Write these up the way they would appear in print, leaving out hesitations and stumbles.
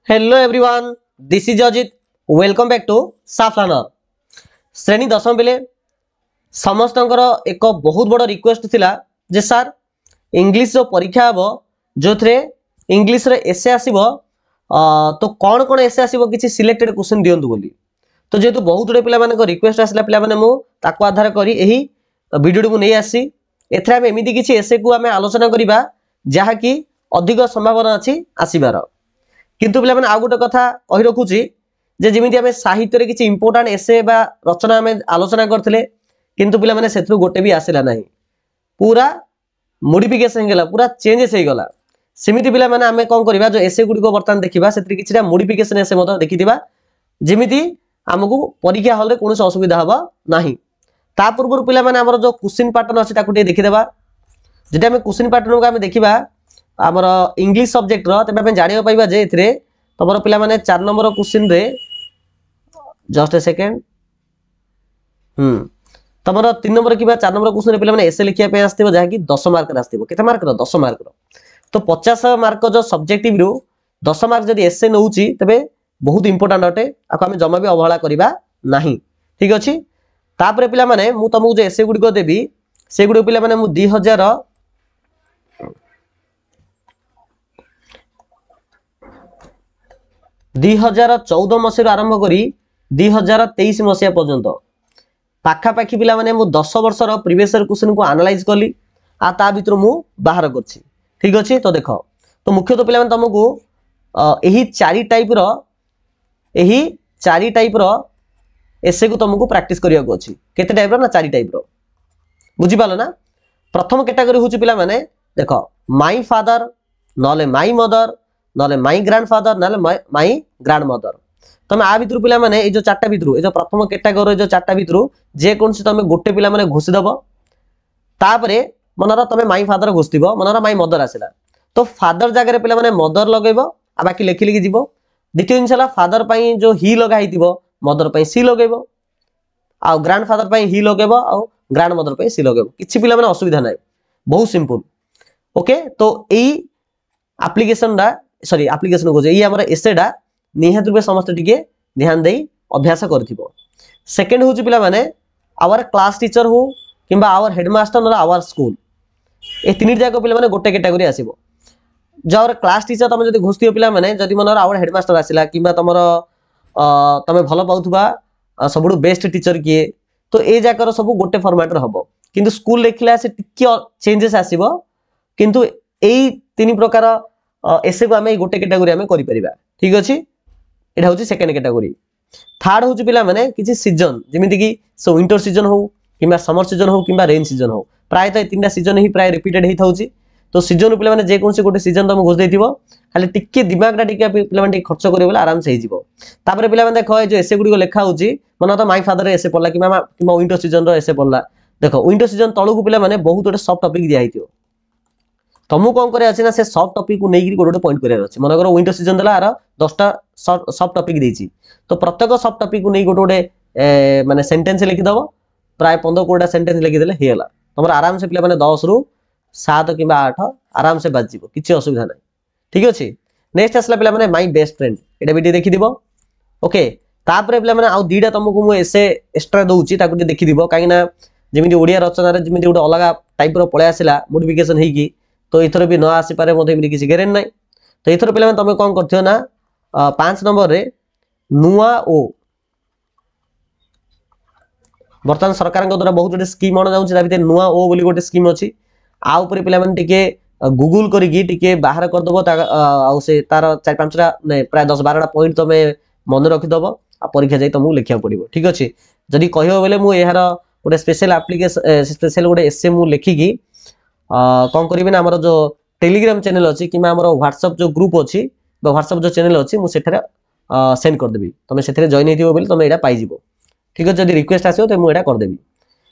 Hello everyone, this is Ajit. Welcome back to साफ learner. श्रेणी दशम बेले समस्त एक बहुत बड़ रिक्वेस्ट थिला जे सर इंग्लिश रो परीक्षा हम जो थे इंग्लिश रे एसे आसीबो तो कौन कौन एसे आसीबो किछि सिलेक्टेड क्वेश्चन दियंतु बोली। तो जेतु बहुत गुडे पिला माने को रिक्वेस्ट आसला पिला माने मु ताको आधार करी एही वीडियो को नै आसी एथरा हम एमिति किछि एसे को हम आलोचना करिबा जहा कि अधिक संभावना अछि आसीबार। किंतु पिला माने आ गोटे कथा कहि रखुची जे जेमिति हमें साहित्य रे किछि इंपोर्टेंट एसे बा रचना हमें आलोचना करथिले किंतु पिला माने सेथु गोटे भी आसिला नाही, पूरा मॉडिफिकेशन गेला, पूरा चेंजेस हे गला। सेमिति पिला माने हमें कोन करबा जो एसे गुडी को बर्तन देखिबा सेत्री किछिटा मॉडिफिकेशन एसे मत देखिदिबा जेमिति हमकु परीक्षा हॉल रे कोनोस असुविधा हबा नाही। ता पूर्व पिला माने हमर जो क्वेश्चन पैटर्न अछि ताकु टे देखिदेबा। जेटा हमें क्वेश्चन पैटर्न को हमें देखिबा आमर इंग्लिश सब्जेक्ट रो तबे हमें जानियो पाइबा जे एथरे तमरो पिला माने 4 नंबर क्वेश्चन रे जस्ट ए सेकंड तमरो 3 नंबर किबा 4 नंबर क्वेश्चन रे पिला माने एसे लिखिया पे आस्थिबो जहा कि 10 मार्क रे आस्थिबो। केते मार्क रो 10 मार्क रो। तो 50 मार्क जो सब्जेक्टिव रो 10 मार्क जदी एसे नउची तबे बहुत इंपोर्टेंट अटे, आको हमें जमा भी अवहेला करिबा नाही। ठीक अछि। तापरे पिला माने मु तमु जे एसे गुडी को देबी से गुडी पिला माने मु 2014 मसीह आरंभ करी 2023 मसीहा पर्यंत पाखापाखी पिला माने मु 10 वर्षर प्रीवियस क्वेश्चन को एनालाइज कली आ ता भीतर मु बाहर करछि। ठीक अछि। तो देखो तो मुख्यतः पिला माने तुमको एही चारि टाइप रो एसे को तुमको प्रैक्टिस करिया को अछि। केते टाइप रो ना 4 टाइप रो बुझि पालो ना। प्रथम कैटेगरी होछि पिला माने देखो माय फादर नले माय मदर नले माय ग्रैंडफादर नले माय ग्रैंडमदर। तमे आ भितरु पिला माने ए जो चारटा भितरु ए जो प्रथम कैटेगरी जो चारटा भितरु जे कोनसी तमे गोटे पिला माने घोषि दबो तापरे मनरा तमे माय फादर घोषिबो मनरा माय मदर आसिला तो फादर जगह रे पिला माने मदर लगेबो आ बाकी लेखि लेखि जीवो। द्वितीय जिनसला फादर पई जो ही लगा हितिबो मदर पई सी लगेबो आ ग्रैंडफादर पई ही लगेबो आ ग्रैंडमदर पई सी लगेबो। किछि पिला माने असुविधा नाही, बहुत सिंपल। ओके। तो एई एप्लीकेशन दा सॉरी एप्लीकेशन को जे हमर एसेडा निहात रूपे समस्त टिके ध्यान देई अभ्यास करथिबो। सेकंड होची पिला माने आवर क्लास टीचर हो किबा आवर हेडमास्टर न आवर स्कूल ए तीन जाको पिला माने गोटे कैटेगरी आसीबो। जवर क्लास टीचर तमे जदी घोषियो पिला माने जदी मनर आवर हेडमास्टर आसिला किबा तमरो तमे भलो पाउथबा सबुडु बेस्ट टीचर किए तो ए जाकर सब गोटे फॉर्मेट रे हबो। किंतु स्कूल लेखिला से टिके चेंजेस आसीबो किंतु एई तीन प्रकार एसे को हमें गोटे कैटेगरी हमें करि परिबा। ठीक अछि। एटा होची सेकंड कैटेगरी। थर्ड होची पिला माने किछि सीजन जेमिति कि सो विंटर सीजन हो किबा समर सीजन हो किबा रेन सीजन हो प्राय त तीनटा सीजन ही प्राय रिपीटेड हेइ थाउची। तो सीजन पिला माने जे कोनसे गोटे सीजन तम घोष देथिबो खाली टिके दिमागटा टिके पिला माने खर्च करियो बोले आराम से हे जिवो। तापरे पिला माने देखो ए जो एसे गुडी को लेखा होची मने त माय फादर एसे पडला किबा विंटर सीजन रो एसे पडला। देखो विंटर सीजन तळु को पिला माने बहुत गोटे सॉफ्ट टॉपिक दिया हितियो तमु कोन करे अछि ना से सॉफ्ट टॉपिक को नेगिरी गोटे पॉइंट करे अछि। मन करो विंटर सीजन दला आर 10टा सॉफ्ट टॉपिक देछि तो प्रत्येक सॉफ्ट टॉपिक को नै गोटे माने सेंटेंस लिखि दबो प्राय 15 कोटा सेंटेंस लिखि देले हेला तमर आराम से पिला माने 10 रु 7 किबा 8 आराम से बाज जिवो किछि असुविधा नै। ठीक अछि। नेक्स्ट असला पिला माने माय बेस्ट फ्रेंड एटा बिटी देखि दिबो। ओके। तापरे पिला माने आ दीटा तमको मु एसे एक्स्ट्रा दउची ताकु देखि दिबो काई ना जेमिति ओडिया रचना रे जेमिति गोटे अलगा टाइप रो पळे आसिला मॉडिफिकेशन हेई की तो इथर भी न आसी पारे मते एमि किछि गेरेन नै। तो इथर पिला तमे कोन करथियो ना 5 नंबर रे नुआ ओ बर्तमान सरकार द्वारा बहुत गोटे स्कीम अण जाउछि ता नुआ ओ बोली गोटे स्कीम अछि। आ ऊपर पिला माने टिके गूगल करिकी टिके बाहर कर दबो आ से तार 4-5 टा नै प्राय 10-12 टा पॉइंट तमे मन रखि दबो आ परीक्षा जाई तमु लिखिया पड़िबो। ठीक अछि। जदी कहियो बेले मु एहार गोटे स्पेशल एप्लीकेशन स्पेशल गोटे एसए मु लेखिकी कौन करिवे ना हमर जो टेलीग्राम चैनल अछि किमा हमर व्हाट्सएप जो ग्रुप अछि बा व्हाट्सएप जो चैनल अछि मु सेठरे सेंड कर देबी तमे सेठरे जॉइन हेतिबो बेले तमे एडा पाइ जिवो। ठीक अछि। जदी रिक्वेस्ट आसीओ त मु एडा कर देबी।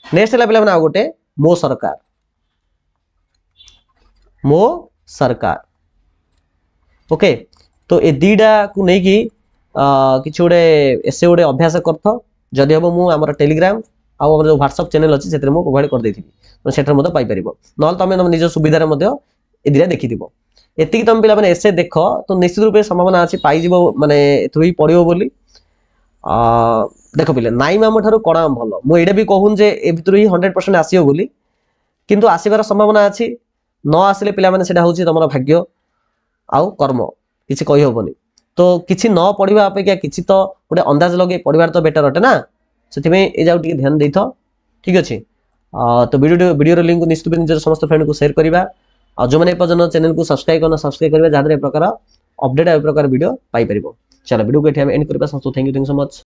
नेक्स्ट हला पिला माने आ गोटे मो सरकार। ओके। तो ए दीडा को नै की किछि गोटे एसे गोटे अभ्यास करथो जदी हबो मु हमर टेलीग्राम आ हमर जो व्हाट्सएप चैनल अछि सेठरे मु प्रोवाइड कर देथिबी तो सेठरे मते पाइ परिबो नल तमे निज सुविधा रे मते ए दिरा देखि दिबो। एति तुम पिला माने एसे देख तो निश्चित रूप संभावना अच्छी पाई माने एथु ही पड़ो बोली देख पिले नाइम आम ठारू कड़ा भल मुझे भी कहून जे ए भितर ही 100% आसीओ बोली किंतु आसीबार संभावना अच्छी न आसिले पिला माने सेटा होची तमरो भाग्य आउ कर्म किछि कहि होबनी तो किछि न पढ़िबा अपेक्षा किछि तो गोटे अंदाज लगे पढ़िबार तो बेटर अटे ना सेति में ए जाउ टिके ध्यान देथो ठीक अछि तो वीडियो लिंक को निश्चित निजर समस्त फ्रेंड को शेयर करिबा आ जो माने पर्यटन चैनल को सब्सक्राइब करिबा जादरे प्रकार अपडेट आ प्रकार वीडियो पाई परिबो चलो वीडियो को एठी हम एंड करबा समस्त थैंक यू सो मच।